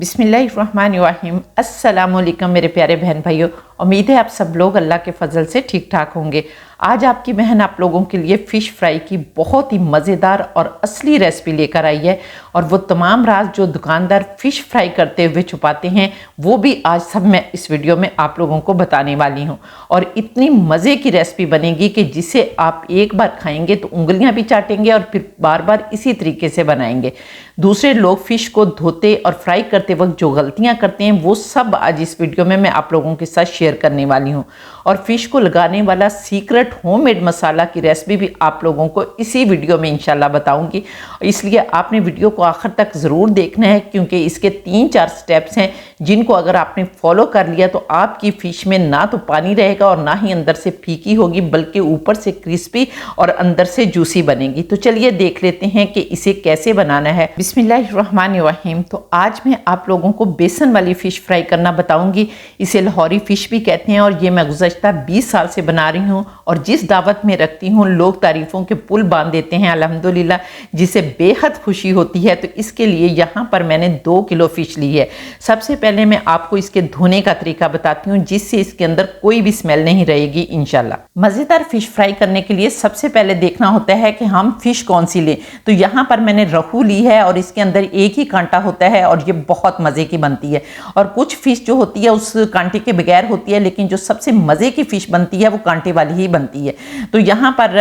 बिस्मिल्लाहिर्रहमानिर्रहीम। अस्सलाम वालेकुम मेरे प्यारे बहन भाइयों। उम्मीद है आप सब लोग अल्लाह के फजल से ठीक ठाक होंगे। आज आपकी बहन आप लोगों के लिए फ़िश फ्राई की बहुत ही मज़ेदार और असली रेसिपी लेकर आई है, और वो तमाम राज जो दुकानदार फ़िश फ्राई करते हुए छुपाते हैं वो भी आज सब मैं इस वीडियो में आप लोगों को बताने वाली हूँ। और इतनी मज़े की रेसिपी बनेगी कि जिसे आप एक बार खाएंगे तो उंगलियाँ भी चाटेंगे और फिर बार बार इसी तरीके से बनाएंगे। दूसरे लोग फ़िश को धोते और फ्राई करते वक्त जो गलतियाँ करते हैं वो सब आज इस वीडियो में मैं आप लोगों के साथ शेयर करने वाली हूँ। और फ़िश को लगाने वाला सीक्रेट होममेड मसाला की रेसिपी भी आप लोगों को इसी वीडियो में इंशाल्लाह बताऊंगी। इसलिए आपने वीडियो को आखिर तक ज़रूर देखना है, क्योंकि इसके 3-4 स्टेप्स हैं जिनको अगर आपने फॉलो कर लिया तो आपकी फ़िश में ना तो पानी रहेगा और ना ही अंदर से फीकी होगी, बल्कि ऊपर से क्रिस्पी और अंदर से जूसी बनेगी। तो चलिए देख लेते हैं कि इसे कैसे बनाना है। बिस्मिल्लाहिर्रहमानिर्रहीम। तो आज मैं आप लोगों को बेसन वाली फ़िश फ्राई करना बताऊँगी। इसे लाहौरी फ़िश भी कहते हैं, और ये मैं गुज़श्ता 20 साल से बना रही हूँ, और जिस दावत में रखती हूँ लोग तारीफ़ों के पुल बांध देते हैं अल्हम्दुलिल्लाह, जिसे बेहद खुशी होती है। तो इसके लिए यहाँ पर मैंने 2 किलो फ़िश ली है। सबसे पहले मैं आपको इसके धोने का तरीका बताती हूँ, जिससे इसके अंदर कोई भी स्मेल नहीं रहेगी इंशाल्लाह। मज़ेदार फ़िश फ्राई करने के लिए सबसे पहले देखना होता है कि हम फ़िश कौन सी लें। तो यहाँ पर मैंने रहू ली है, और इसके अंदर एक ही कांटा होता है, और ये बहुत मज़े की बनती है। और कुछ फ़िश जो होती है उस कांटे के बगैर होती है, लेकिन जो सबसे मज़े की फ़िश बनती है वो कांटे वाली ही बनती है। तो यहाँ पर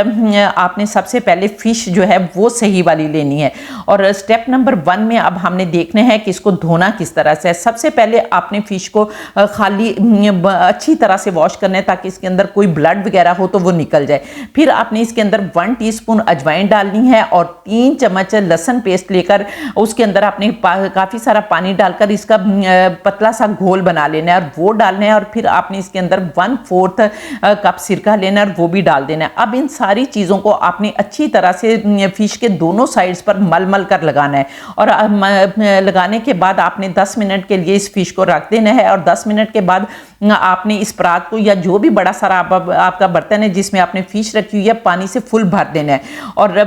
आपने सबसे पहले फ़िश जो है वो सही वाली लेनी है। और स्टेप नंबर 1 में अब हमने देखना है कि इसको धोना किस तरह से है। सबसे पहले आपने फ़िश को खाली अच्छी तरह से वॉश करना है, ताकि इसके अंदर कोई ब्लड वगैरह हो तो वो निकल जाए। फिर आपने इसके अंदर 1 टीस्पून अजवाइन डालनी है, और 3 चम्मच लहसुन पेस्ट लेकर उसके अंदर आपने काफ़ी सारा पानी डालकर इसका पतला सा घोल बना लेना है और वो डालना है। और फिर आपने इसके अंदर 1/4 कप सिरका लेना है और वो भी डाल देना है। अब इन सारी चीज़ों को आपने अच्छी तरह से फ़िश के दोनों साइड्स पर मल कर लगाना है, और लगाने के बाद आपने 10 मिनट के लिए इस फ़िश को रख देना है। और 10 मिनट के बाद आपने इस परात को, या जो भी बड़ा सारा आपका बर्तन है जिसमें आपने फ़िश रखी हुई है, पानी से फुल भर देना है, और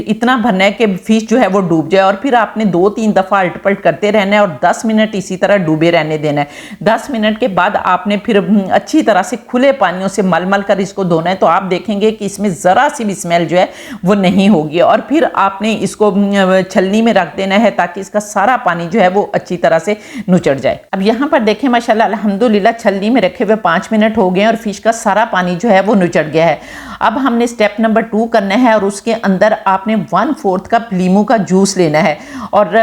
इतना भरना है कि फ़िश जो है वो डूब जाए। और फिर आपने 2-3 दफ़ा अल्ट पलट करते रहना है, और 10 मिनट इसी तरह डूबे रहने देना है। 10 मिनट के बाद आपने फिर अच्छी तरह से खुले पानियों से मल कर इसको धोना है। तो आप देखेंगे कि इसमें ज़रा सी भी स्मेल जो है वो नहीं होगी। और फिर आपने इसको छलनी में रख देना है, ताकि इसका सारा पानी जो है वो अच्छी तरह से नुचड़ जाए। अब यहाँ पर देखें माशाल्लाह अल्हम्दुलिल्लाह छलनी में रखे हुए 5 मिनट हो गए और फ़िश का सारा पानी जो है वो नुचड़ गया है। अब हमने स्टेप नंबर 2 करना है, और उसके अंदर आपने 1/4 कप लीमू का जूस लेना है, और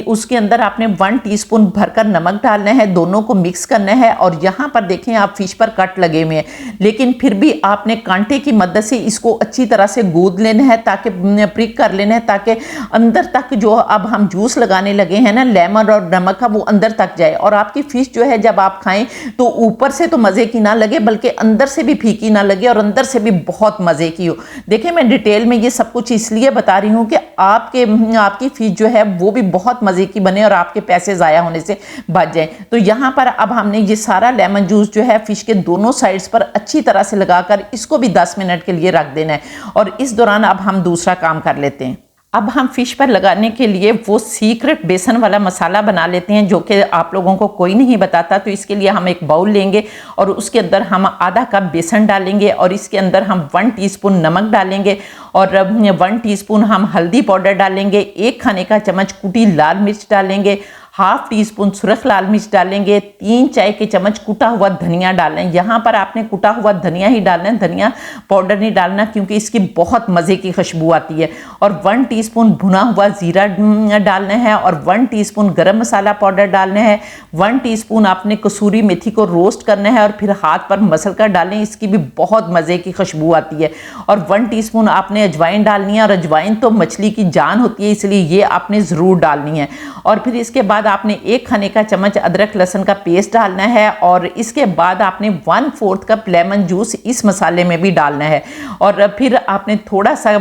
उसके अंदर आपने 1 टीस्पून भरकर नमक डालना है, दोनों को मिक्स करना है। और यहाँ पर देखें आप फ़िश पर कट लगे हुए हैं, लेकिन फिर भी आपने कांटे की मदद से इसको अच्छी तरह से गूंद लेना है, ताकि प्रिक कर लेना है, ताकि अंदर तक जो अब हम जूस लगाने लगे हैं ना लेमन और नमक का, वो अंदर तक जाए। और आपकी फ़िश जो है जब आप खाएं तो ऊपर से तो मज़े की ना लगे, बल्कि अंदर से भी फीकी ना लगे, और अंदर से भी बहुत मज़े की हो। देखिए मैं डिटेल में ये सब कुछ इसलिए बता रही हूँ कि आपकी फ़िश जो है वो भी बहुत मज़े की बने और आपके पैसे ज़ाया होने से बच जाए। तो यहाँ पर अब हमने ये सारा लेमन जूस जो है फ़िश के दोनों साइड्स पर अच्छी तरह से लगाकर इसको भी 10 मिनट के लिए रख देना है। और इस दौरान अब हम दूसरा काम कर लेते हैं। अब हम फ़िश पर लगाने के लिए वो सीक्रेट बेसन वाला मसाला बना लेते हैं, जो कि आप लोगों को कोई नहीं बताता। तो इसके लिए हम एक बाउल लेंगे, और उसके अंदर हम आधा कप बेसन डालेंगे, और इसके अंदर हम 1 टीस्पून नमक डालेंगे, और 1 टीस्पून हम हल्दी पाउडर डालेंगे, 1 खाने का चम्मच कुटी लाल मिर्च डालेंगे, 1/2 टीस्पून सुरख लाल मिर्च डालेंगे, 3 चाय के चम्मच कुटा हुआ धनिया डालें। यहाँ पर आपने कुटा हुआ धनिया ही डालना है, धनिया पाउडर नहीं डालना, क्योंकि इसकी बहुत मज़े की खुशबू आती है। और 1 टीस्पून भुना हुआ ज़ीरा डालना है, और 1 टीस्पून गरम मसाला पाउडर डालना है। 1 टीस्पून आपने कसूरी मेथी को रोस्ट करना है, और फिर हाथ पर मसल कर डालें, इसकी भी बहुत मज़े की खुशबू आती है। और 1 टीस्पून आपने अजवाइन डालनी है, और अजवाइन तो मछली की जान होती है, इसलिए ये आपने ज़रूर डालनी है। और फिर इसके बाद आपने 1 खाने का चम्मच अदरक लहसुन का पेस्ट डालना है, और इसके बाद आपने 1/4 कप लेमन जूस इस मसाले में भी डालना है। और फिर आपने थोड़ा सा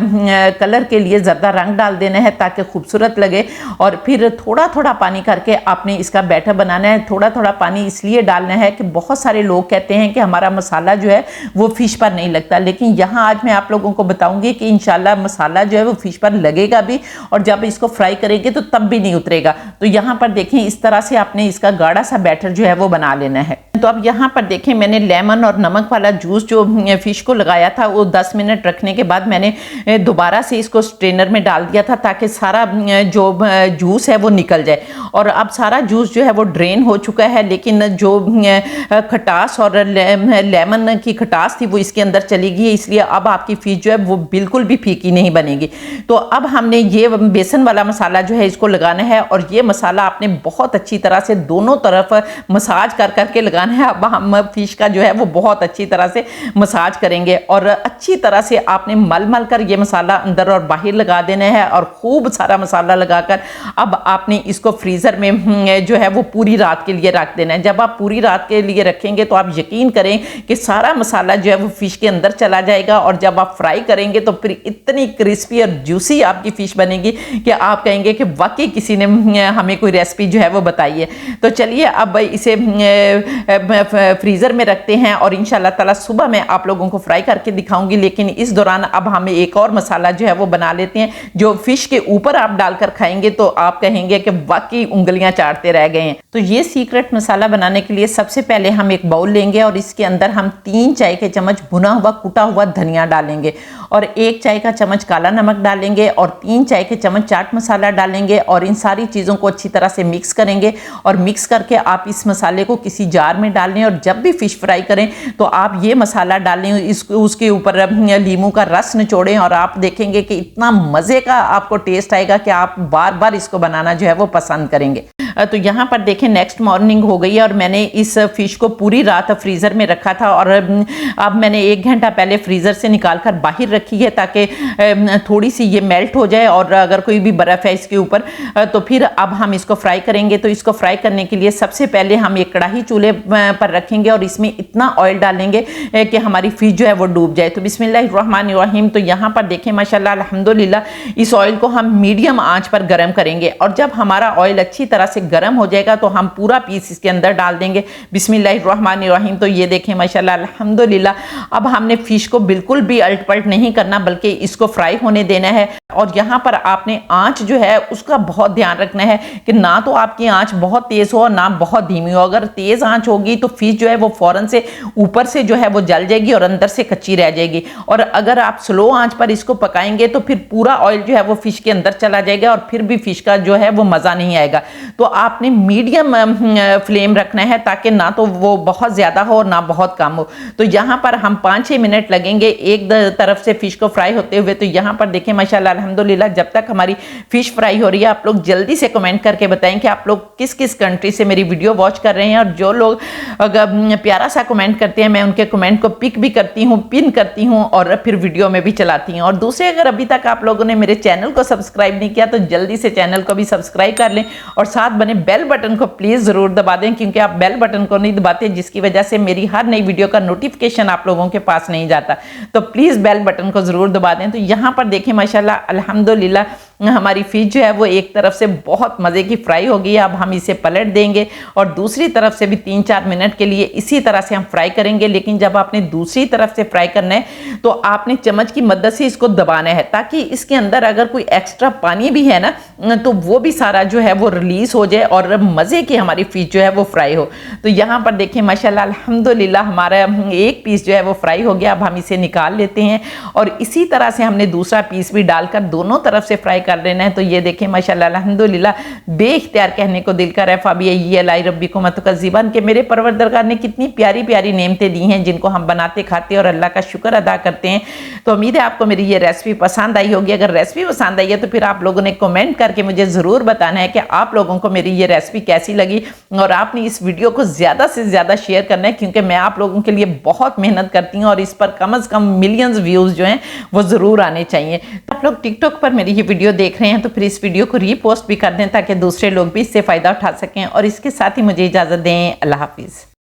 कलर के लिए ज़र्दा रंग डाल देना है, ताकि खूबसूरत लगे। और फिर थोड़ा थोड़ा पानी करके आपने इसका बैटर बनाना है। थोड़ा थोड़ा पानी इसलिए डालना है कि बहुत सारे लोग कहते हैं कि हमारा मसाला जो है वो फ़िश पर नहीं लगता, लेकिन यहाँ आज मैं आप लोगों को बताऊँगी कि इंशाल्लाह मसाला जो है वो फ़िश पर लगेगा भी, और जब इसको फ्राई करेंगे तो तब भी नहीं उतरेगा। तो यहाँ पर देखें इस तरह से आपने इसका गाढ़ा सा बैटर जो है वो बना लेना है। तो अब यहाँ पर देखें मैंने लेमन और नमक वाला जूस जो फिश को लगाया था वो 10 मिनट रखने के बाद मैंने दोबारा से इसको स्ट्रेनर में डाल दिया था ताकि सारा जो जूस है वो निकल जाए। और अब सारा जूस जो है वो ड्रेन हो चुका है, लेकिन जो खटास और लेमन की खटास थी वो इसके अंदर चली गई, इसलिए अब आपकी फिश जो है वो बिल्कुल भी फीकी नहीं बनेगी। तो अब हमने ये बेसन वाला मसाला जो है इसको लगाना है और ये मसाला आपने बहुत अच्छी तरह से दोनों तरफ मसाज कर करके लगाना है। अब हम फिश का जो है वो बहुत अच्छी तरह से मसाज करेंगे और अच्छी तरह से आपने मल मल कर ये मसाला अंदर और बाहर लगा देना है और खूब सारा मसाला लगाकर अब आपने इसको फ्रीज़र में जो है वो पूरी रात के लिए रख देना है। जब आप पूरी रात के लिए रखेंगे तो आप यकीन करें कि सारा मसाला जो है वो फिश के अंदर चला जाएगा और जब आप फ्राई करेंगे तो फिर इतनी क्रिस्पी और जूसी आपकी फिश बनेगी कि आप कहेंगे कि वाकई किसी ने हमें कोई रेसिपी जो है वो बताई है। तो चलिए अब इसे फ्रीज़र में रखते हैं और इंशाल्लाह ताला सुबह मैं आप लोगों को फ्राई करके दिखाऊंगी। लेकिन इस दौरान अब हमें एक और मसाला जो है वो बना लेते हैं जो फिश के ऊपर आप डालकर खाएंगे तो आप कहेंगे कि वाकई उंगलियां चाटते रह गए हैं। तो ये सीक्रेट मसाला बनाने के लिए सबसे पहले हम एक बाउल लेंगे और इसके अंदर हम 3 चाय के चम्मच भुना हुआ कुटा हुआ धनिया डालेंगे और 1 चाय का चम्मच काला नमक डालेंगे और 3 चाय के चम्मच चाट मसाला डालेंगे और इन सारी चीज़ों को अच्छी तरह से मिक्स करेंगे। और मिक्स करके आप इस मसाले को किसी जार में डाल लें और जब भी फिश फ्राई करें तो आप ये मसाला डालें, उसके ऊपर लीमू का रस निचोड़ें और आप देखेंगे कि इतना मज़े का आपको टेस्ट आएगा कि आप बार बार इसको बनाना जो है वो पसंद करेंगे। तो यहाँ पर देखें नेक्स्ट मॉर्निंग हो गई है और मैंने इस फिश को पूरी रात फ्रीज़र में रखा था और अब मैंने 1 घंटा पहले फ्रीज़र से निकाल कर बाहर रखी है ताकि थोड़ी सी ये मेल्ट हो जाए और अगर कोई भी बर्फ़ है इसके ऊपर तो फिर अब हम इसको फ्राई करेंगे। तो इसको फ्राई करने के लिए सबसे पहले हम एक कढ़ाई चूल्हे पर रखेंगे और इसमें इतना ऑयल डालेंगे कि हमारी फिश जो है वो डूब जाए। तो बिस्मिल्लाहिर्रहमानिर्रहीम। तो यहाँ पर देखें माशाल्लाह अल्हम्दुलिल्लाह इस ऑयल को हम मीडियम आंच पर गर्म करेंगे और जब हमारा ऑयल अच्छी तरह से गर्म हो जाएगा तो हम पूरा पीस इसके अंदर डाल देंगे। बिस्मिल्लाहिर्रहमानिर्रहीम। तो ये देखें माशाल्लाह अल्हम्दुलिल्लाह अब हमने फिश को बिल्कुल भी अल्ट पल्ट नहीं करना बल्कि इसको फ्राई होने देना है। और यहाँ पर आपने आंच जो है उसका बहुत ध्यान रखना है कि ना तो आपकी आंच बहुत तेज हो और ना बहुत धीमी हो। अगर तेज आंच होगी तो फिश जो है वो फौरन से ऊपर से जो है वो जल जाएगी और अंदर से कच्ची रह जाएगी। और अगर आप स्लो आंच पर इसको पकाएंगे तो फिर पूरा ऑयल जो है वो फिश के अंदर चला जाएगा और फिर भी फिश का जो है वो मज़ा नहीं आएगा। तो आपने मीडियम फ्लेम रखना है ताकि ना तो वो बहुत ज़्यादा हो और ना बहुत कम हो। तो यहाँ पर हम 5-6 मिनट लगेंगे एक तरफ से फिश को फ्राई होते हुए। तो यहाँ पर देखें माशाल्लाह अल्हम्दुलिल्लाह जब तक हमारी फिश फ्राई हो रही है आप लोग जल्दी से कमेंट करके बताएं कि आप लोग किस किस कंट्री से मेरी वीडियो वॉच कर रहे हैं। और जो लोग अगर प्यारा सा कमेंट करते हैं मैं उनके कमेंट को पिक भी करती हूँ, पिन करती हूँ और फिर वीडियो में भी चलाती हूँ। और दूसरे अगर अभी तक आप लोगों ने मेरे चैनल को सब्सक्राइब नहीं किया तो जल्दी से चैनल को भी सब्सक्राइब कर लें और साथ बने बेल बटन को प्लीज़ ज़रूर दबा दें क्योंकि आप बेल बटन को नहीं दबाते जिसकी वजह से मेरी हर नई वीडियो का नोटिफिकेशन आप लोगों के पास नहीं जाता। तो प्लीज़ बेल बटन को ज़रूर दबा दें। तो यहाँ पर देखें माशाल्लाह अल्हम्दुलिल्लाह हमारी फिश जो है वो एक तरफ से बहुत मज़े की फ्राई हो गई है। अब हम इसे पलट देंगे और दूसरी तरफ से भी 3-4 मिनट के लिए इसी तरह से हम फ्राई करेंगे। लेकिन जब आपने दूसरी तरफ से फ्राई करना है तो आपने चम्मच की मदद से इसको दबाना है ताकि इसके अंदर अगर कोई एक्स्ट्रा पानी भी है ना तो वो भी सारा जो है वो रिलीज हो जाए और मज़े की हमारी फिश जो है वो फ्राई हो। तो यहाँ पर देखें माशाल्लाह अल्हम्दुलिल्लाह हमारा एक पीस जो है वो फ्राई हो गया। अब हम इसे निकाल लेते हैं और इसी तरह से हमने दूसरा पीस भी डालकर दोनों तरफ से फ्राई कर लेना है। तो ये देखें माशाल्लाह अल्हम्दुलिल्लाह बेइख्तियार कहने को दिल कर रहा है ये लाई रब्बी को मतकज़्ज़िबान के मेरे परवरदिगार ने कितनी प्यारी प्यारी नेमतें दी हैं जिनको हम बनाते खाते और अल्लाह का शुक्र अदा करते हैं। तो उम्मीद है आपको मेरी ये रेसिपी पसंद आई होगी। अगर रेसिपी पसंद आई है तो फिर आप लोगों ने कमेंट करके मुझे ज़रूर बताना है कि आप लोगों को मेरी ये रेसिपी कैसी लगी और आपने इस वीडियो को ज़्यादा से ज़्यादा शेयर करना है क्योंकि मैं आप लोगों के लिए बहुत मेहनत करती हूँ और इस पर कम से कम मिलियंस व्यूज़ जो हैं वो ज़रूर आने चाहिए। आप लोग टिकटॉक पर मेरी ये वीडियो देख रहे हैं तो फिर इस वीडियो को रीपोस्ट भी कर दें ताकि दूसरे लोग भी इससे फ़ायदा उठा सकें। और इसके साथ ही मुझे इजाज़त दें। अल्लाह हाफिज़।